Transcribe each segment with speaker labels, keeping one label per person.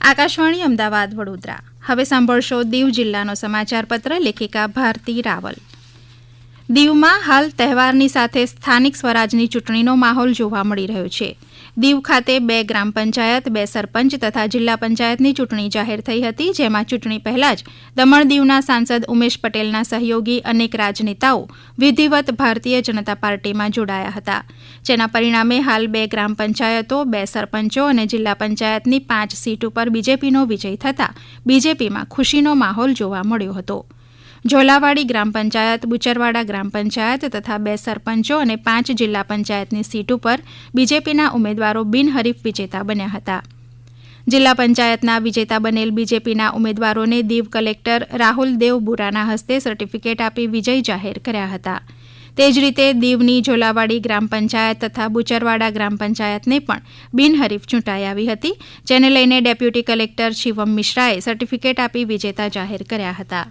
Speaker 1: આકાશવાણી અમદાવાદ વડોદરા. હવે સાંભળશો દીવ જિલ્લાનો સમાચાર પત્ર. લેખિકા ભારતી રાવલ. દીવમાં હાલ તહેવારની સાથે સ્થાનિક સ્વરાજની ચૂંટણીનો માહોલ જોવા મળી રહ્યો છે. દીવ ખાતે 2 ગ્રામ પંચાયત, 2 સરપંચ તથા જિલ્લા પંચાયતની ચૂંટણી જાહેર થઈ હતી, જેમાં ચૂંટણી પહેલા જ દમણ દીવના સાંસદ ઉમેશ પટેલના સહયોગી અનેક રાજનેતાઓ વિધિવત ભારતીય જનતા પાર્ટીમાં જોડાયા હતા, જેના પરિણામે હાલ 2 ગ્રામ પંચાયતો, 2 સરપંચો અને જિલ્લા પંચાયતની 5 સીટ ઉપર બીજેપીનો વિજય થતાં બીજેપીમાં ખુશીનો માહોલ જોવા મળ્યો હતો. ઝોલાવાડી ગ્રામ પંચાયત, બુચરવાડા ગ્રામ પંચાયત તથા 2 સરપંચો અને 5 જિલ્લા પંચાયતની સીટ ઉપર બીજેપીના ઉમેદવારો બિનહરીફ વિજેતા બન્યા હતા. જિલ્લા પંચાયતના વિજેતા બનેલ બીજેપીના ઉમેદવારોને દીવ કલેક્ટર રાહુલ દેવ બુરાના હસ્તે સર્ટિફિકેટ આપી વિજય જાહેર કર્યા હતા. તે જ રીતે દીવની ઝોલાવાડી ગ્રામ પંચાયત તથા બુચરવાડા ગ્રામ પંચાયતને પણ બિનહરીફ ચૂંટાઈ આવી હતી, જેને લઈને ડેપ્યુટી કલેક્ટર શિવમ મિશ્રાએ સર્ટિફિકેટ આપી વિજેતા જાહેર કર્યા હતા.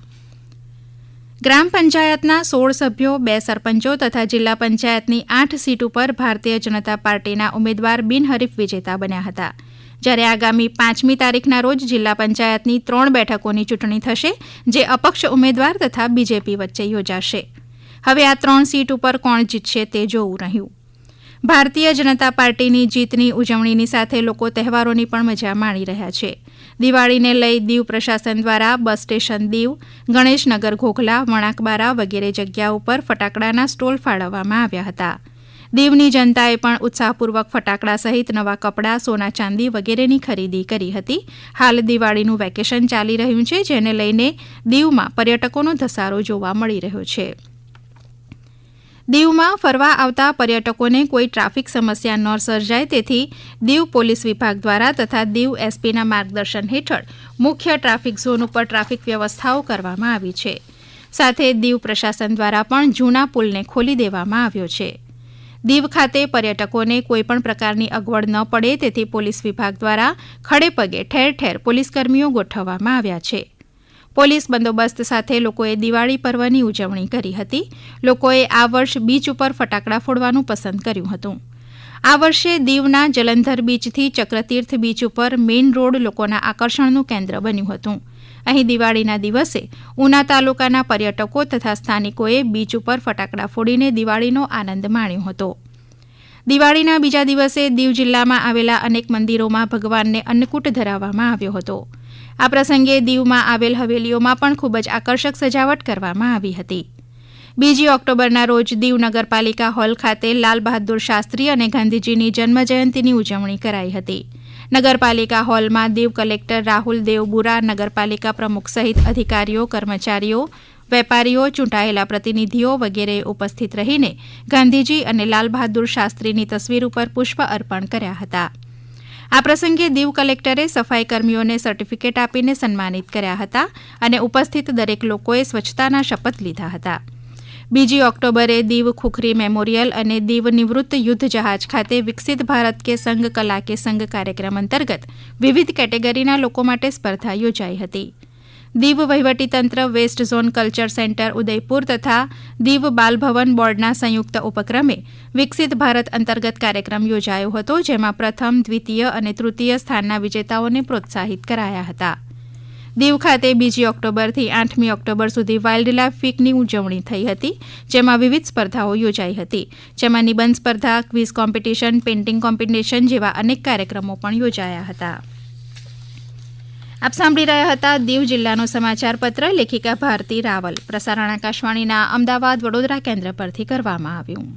Speaker 1: ગ્રામ પંચાયતના 16 સભ્યો, 2 સરપંચો તથા જિલ્લા પંચાયતની 8 સીટ ઉપર ભારતીય જનતા પાર્ટીના ઉમેદવાર બિનહરીફ વિજેતા બન્યા હતા. જ્યારે આગામી 5મી તારીખના રોજ જિલ્લા પંચાયતની 3 બેઠકોની ચૂંટણી થશે, જે અપક્ષ ઉમેદવાર તથા બીજેપી વચ્ચે યોજાશે. હવે આ 3 સીટ ઉપર કોણ જીતશે તે જોવું રહ્યું. ભારતીય જનતા પાર્ટીની જીતની ઉજવણીની સાથે લોકો તહેવારોની પણ મજા માણી રહ્યા છે. દિવાળીને લઈ દીવ પ્રશાસન દ્વારા બસ સ્ટેશન દીવ, ગણેશનગર ઘોઘલા, વણાકબારા વગેરે જગ્યા ઉપર ફટાકડાના સ્ટોલ ફાળવવામાં આવ્યા હતા. દીવની જનતાએ પણ ઉત્સાહપૂર્વક ફટાકડા સહિત નવા કપડાં, સોના ચાંદી વગેરેની ખરીદી કરી હતી. હાલ દિવાળીનું વેકેશન ચાલી રહ્યું છે, જેને લઈને દીવમાં પર્યટકોનો ધસારો જોવા મળી રહ્યો છે. દીવમાં ફરવા આવતા પર્યટકોને કોઈ ટ્રાફિક સમસ્યા ન સર્જાય તેથી દીવ પોલીસ વિભાગ દ્વારા તથા દીવ એસપીના માર્ગદર્શન હેઠળ મુખ્ય ટ્રાફિક ઝોન ઉપર ટ્રાફિક વ્યવસ્થાઓ કરવામાં આવી છે. સાથે દીવ પ્રશાસન દ્વારા પણ જૂના પુલને ખોલી દેવામાં આવ્યો છે. દીવ ખાતે પર્યટકોને કોઈપણ પ્રકારની અગવડ ન પડે તેથી પોલીસ વિભાગ દ્વારા ખડેપગે ઠેર ઠેર પોલીસકર્મીઓ ગોઠવવામાં આવ્યા છે. પોલીસ બંદોબસ્ત સાથે લોકોએ દિવાળી પર્વની ઉજવણી કરી હતી. લોકોએ આ વર્ષ બીચ ઉપર ફટાકડા ફોડવાનું પસંદ કર્યું હતું. આ વર્ષે દીવના જલંધર બીચથી ચક્રતીર્થ બીચ ઉપર મેઇન રોડ લોકોના આકર્ષણનું કેન્દ્ર બન્યું હતું. અહીં દિવાળીના દિવસે ઉના તાલુકાના પર્યટકો તથા સ્થાનિકોએ બીચ ઉપર ફટાકડા ફોડીને દિવાળીનો આનંદ માણ્યો હતો. દિવાળીના બીજા દિવસે દીવ જિલ્લામાં આવેલા અનેક મંદિરોમાં ભગવાનને અન્નકૂટ ધરાવવામાં આવ્યો હતો. આ પ્રસંગે દીવમાં આવેલ હવેલીઓમાં પણ ખૂબ જ આકર્ષક સજાવટ કરવામાં આવી હતી. 2 ઓક્ટોબરના રોજ દીવ નગરપાલિકા હોલ ખાતે લાલ બહાદુર શાસ્ત્રી અને ગાંધીજીની જન્મજયંતિની ઉજવણી કરાઈ હતી. નગરપાલિકા હોલમાં દીવ કલેક્ટર રાહુલ દેવ બુરા, નગરપાલિકા પ્રમુખ સહિત અધિકારીઓ, કર્મચારીઓ, વેપારીઓ, ચૂંટાયેલા પ્રતિનિધિઓ વગેરે ઉપસ્થિત રહીને ગાંધીજી અને લાલ બહાદુર શાસ્ત્રીની તસવીર ઉપર પુષ્પ અર્પણ કર્યા હતા. આ પ્રસંગે દીવ કલેક્ટરે સફાઈ કર્મીઓને સર્ટિફિકેટ આપીને સન્માનિત કર્યા હતા અને ઉપસ્થિત દરેક લોકોએ સ્વચ્છતાના શપથ લીધા હતા. 2 ઓક્ટોબરે દીવ ખુખરી મેમોરિયલ અને દીવ નિવૃત્ત યુદ્ધ જહાજ ખાતે વિકસિત ભારત કે સંગ કલા કે સંગ કાર્યક્રમ અંતર્ગત વિવિધ કેટેગરીના લોકો માટે સ્પર્ધા યોજાઈ હતી. દીવ વહીવટીતંત્ર, west zone culture centre Udaipur તથા દીવ બાલભવન બોર્ડના સંયુક્ત ઉપક્રમે વિકસિત ભારત અંતર્ગત કાર્યક્રમ યોજાયો હતો, જેમાં પ્રથમ, દ્વિતીય અને તૃતીય સ્થાનના વિજેતાઓને પ્રોત્સાહિત કરાયા હતા. દીવ ખાતે 2 ઓક્ટોબરથી 8મી ઓક્ટોબર સુધી વાઇલ્ડ લાઇફ વીકની ઉજવણી થઈ હતી, જેમાં વિવિધ સ્પર્ધાઓ યોજાઈ હતી, જેમાં નિબંધ સ્પર્ધા, ક્વિઝ કોમ્પિટિશન, પેઇન્ટિંગ કોમ્પિટિશન જેવા અનેક કાર્યક્રમો પણ યોજાયા હતા. આપ સાંભળી રહ્યા હતા દીવ જિલ્લાનો સમાચાર પત્ર. લેખિકા ભારતી રાવલ. પ્રસારણ આકાશવાણીના અમદાવાદ વડોદરા કેન્દ્ર પરથી કરવામાં આવ્યું.